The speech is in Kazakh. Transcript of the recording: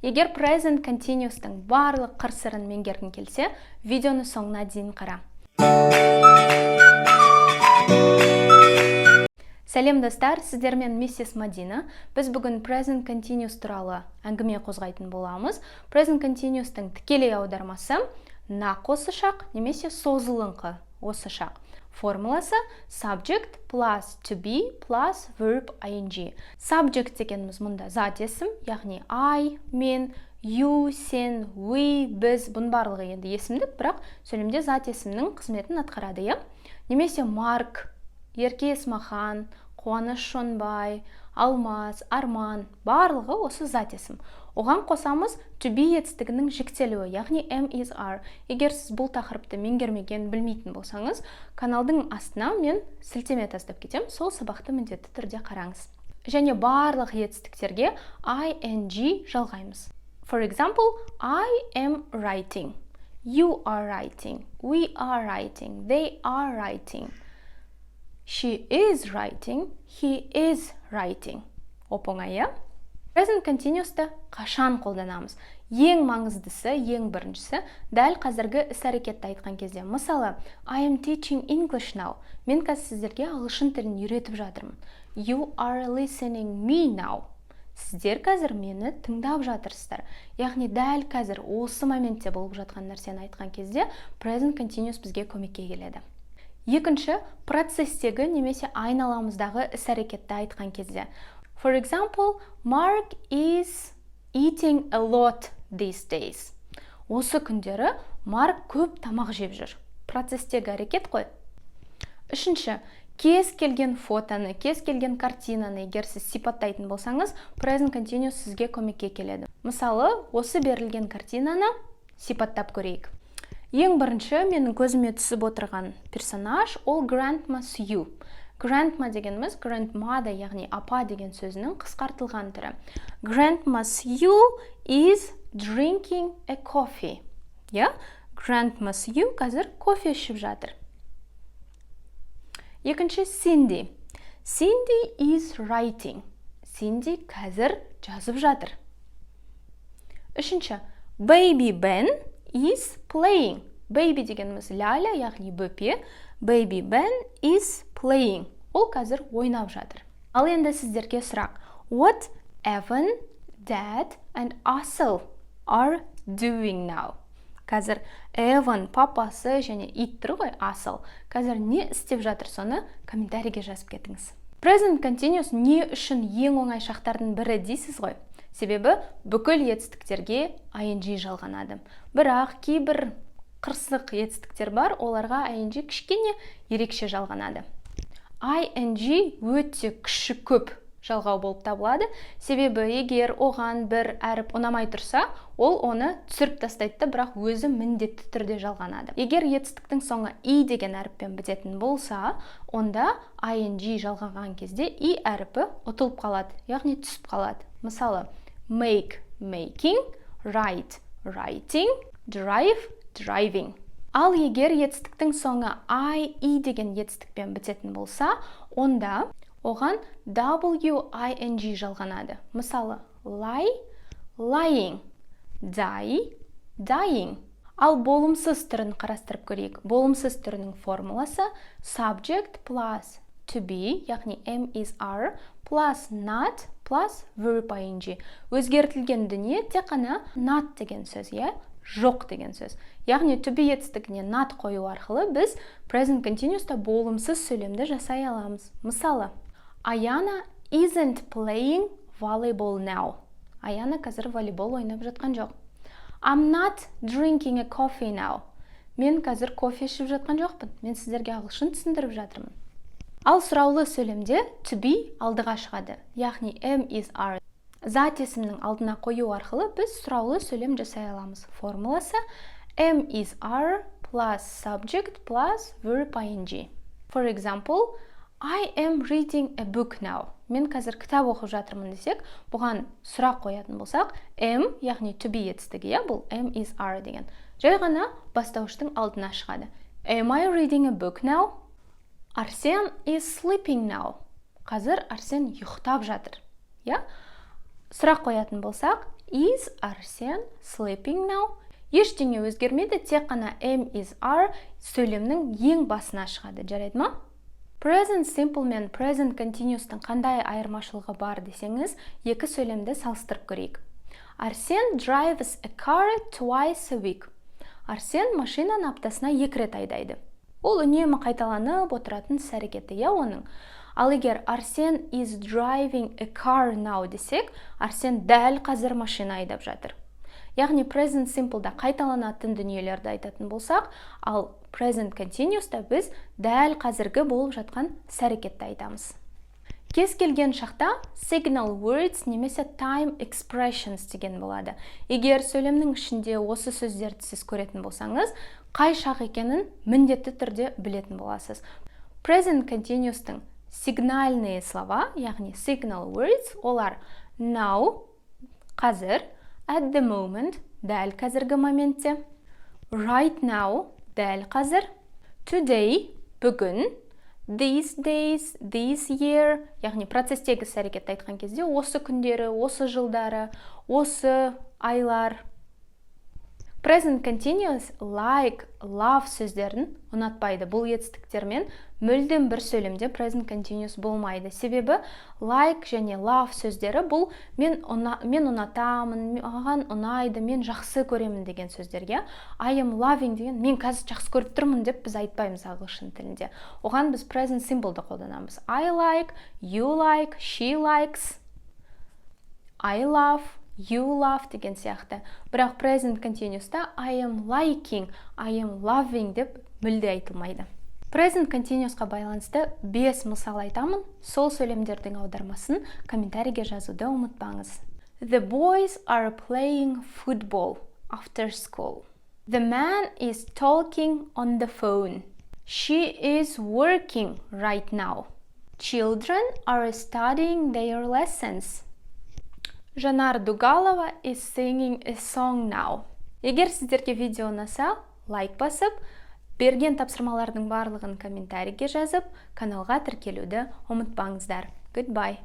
Егер present continuous'тың барлық қыр-сырын меңгергің келсе, видеоны соңына дейін қара. Сәлем достар, сіздермен миссис Мадина. Біз бүгін present continuous туралы әңгіме қозғайтын боламыз. Present continuous'тың тікелей аудармасы на қосышақ немесе созылыңқы осышақ. Формуласы subject plus to be plus verb ing. Subject дегеніміз мұнда зат есім, яғни I, мен, you, сен, we, біз, бұның барлығы енді есімдік, бірақ сөйлемде зат есімнің қызметін атқарады, иә? Немесе Марк, Ерке Есмахан, Қуаныш Шонбай, Алмаз, Арман, барлығы осы зат есім. Оған қосамыз to be етістігінің жіктелуі, яғни am is are. Егер сіз бұл тақырыпты меңгермеген, білмейтін болсаңыз, каналдың астына мен сілтеме тастап кетем, сол сабақты міндетті түрде қараңыз. Және барлық етістіктерге ing жалғаймыз. For example, I am writing, you are writing, we are writing, they are writing, she is writing, he is writing. Оп-оңай, иә? Present continuous'ты қашан қолданамыз? Ең маңыздысы, ең біріншісі, дәл қазіргі іс-әрекетті айтқан кезде. Мысалы, I am teaching English now. Мен қазір сіздерге ағылшын тілін үйретіп жатырмын. You are listening me now. Сіздер қазір мені тыңдап жатырсыздар. Яғни дәл қазір осы моментте болып жатқан нәрсені айтқан кезде present continuous бізге көмекке келеді. Екінші, процестегі немесе айналамыздағы іс-әрекетті айтқан кезде. For example, Mark is eating a lot these days. Осы күндері Марк көп тамақ жеп жүр. Процестегі әрекет қой. Үшінші, кез келген фотоны, кез келген картинаны егер сіз сипаттайтын болсаңыз, present continuous сізге көмекке келеді. Мысалы, осы берілген картинаны сипаттап көрейік. Ең бірінші менің көзіме түсіп отырған персонаж ол Grandma Sue. Grandma дегеніміз grandma да, яғни апа деген сөзінің қысқартылған түрі. Grandma Sue is drinking a coffee. Grandma Sue қазір кофе ішіп жатыр. Екінші, Cindy. Cindy is writing. Cindy қазір жазып жатыр. Үшінші, Baby Ben is playing. Baby дегеніміз ляля, яғни бөпе. Baby Ben is playing. Ол қазір ойнап жатыр. Ал енді сіздерге сұрақ. What Evan, Dad and Asel are doing now? Қазір Evan, папасы және ит тұр ғой, Asel. Қазір не істеп жатыр, соны комментарийге жазып кетіңіз. Present continuous не үшін ең оңай шақтардың бірі дейсіз ғой? Себебі бүкіл етістіктерге ing жалғанады. Бірақ кейбір қырсық етістіктер бар, оларға ing кішкене ерекше жалғанады. ing өте күші көп жалғау болып табылады. Себебі егер оған бір әріп ұнамай тұрса, ол оны түсіріп тастайды, бірақ өзі міндетті түрде жалғанады. Егер етістіктің соңы и деген әріппен бітетін болса, онда ing жалғанған кезде и әріпі ұтылып қалады, яғни түсіп қалады. Мысалы, make, making, write, writing, drive, driving. Ал егер етістіктің соңы i деген етістікпен бітетін болса, онда оған wing жалғанады. Мысалы, lie, lying, die, dying. Ал болымсыз түрін қарастырып көрейік. Болымсыз түрінің формуласы subject plus to be, яғни am is are, plus not, plus verb ing. Өзгертілген дүние тек қана not деген сөз, жоқ деген сөз. Яғни to be етістігіне not қою арқылы біз present continuous'та болымсыз сөйлемді жасай аламыз. Мысалы, Аяна isn't playing volleyball now. Аяна қазір волейбол ойнап жатқан жоқ. I'm not drinking a coffee now. Мен қазір кофе ішіп жатқан жоқпын. Мен сіздерге ағылшын түсіндіріп жатырмын. Ал сұраулы сөйлемде to be алдыға шығады. Яғни am is are. Зат есімнің алдына қою арқылы біз сұраулы сөйлем жасай аламыз. Формуласы am is are plus subject plus verb ing. For example, I am reading a book now. Мен қазір кітап оқып жатырмын десек, бұған сұрақ қоятын болсақ, am, яғни to be етістігі, бұл am is are деген. Жай ғана бастауыштың алдына шығады. Am I reading a book now? Арсен is sleeping now. Қазір Арсен ұйықтап жатыр. Сұрақ қоятын болсақ, Is Арсен sleeping now? Ештеңе өзгермейді, тек қана am is are сөйлемнің ең басына шығады, жарайды ма? Present simple мен present continuous'тың қандай айырмашылығы бар десеңіз, екі сөйлемді салыстырып көрейік. Арсен drives a car twice a week. Арсен машинаны аптасына 2 рет айдайды. Ол үнемі қайталанып отыратын іс-әрекеті, оның. Ал егер Арсен is driving a car now десек, Арсен дәл қазір машина айдап жатыр. Яғни present simple'да қайталанатын дүниелерді айтатын болсақ, ал present continuous'та біз дәл қазіргі болып жатқан іс-әрекетті айтамыз. Кез келген шақта signal words немесе time expressions деген болады. Егер сөйлемнің ішінде осы сөздерді сіз көретін болсаңыз, қай шақ екенін міндетті түрде білетін боласыз. Present continuous'тың сигнальные слова, яғни signal words, олар now, қазір, at the moment, дәл қазіргі моментте, right now, дәл қазір, today, бүгін, these days, this year, яғни процестегі іс-әрекетті айтқан кезде осы күндері, осы жылдары, осы айлар. Present continuous like, love сөздерін ұнатпайды. Бұл етістіктермен мүлдем бір сөйлемде present continuous болмайды. Себебі like және love сөздері бұл мен ұнатамын, маған ұнайды, мен жақсы көремін деген сөздерге. I am loving деген мен қазір жақсы көріп тұрмын деп біз айтпаймыз ағылшын тілінде. Оған біз present simple'ды қолданамыз. I like, you like, she likes, I love, you love деген сияқты. Бірақ present continuous'та I am liking, I am loving деп мүлде айтылмайды. Present continuous'қа байланысты 5 мысал айтамын. Сол сөйлемдердің аудармасын комментарийге жазуды ұмытпаңыз. The boys are playing football after school. The man is talking on the phone. She is working right now. Children are studying their lessons. Жанар Дугалова is singing a song now. Егер сіздерге видео ұнаса, лайк басып, берген тапсырмалардың барлығын комментарийге жазып, каналға тіркелуді ұмытпаңыздар. Goodbye.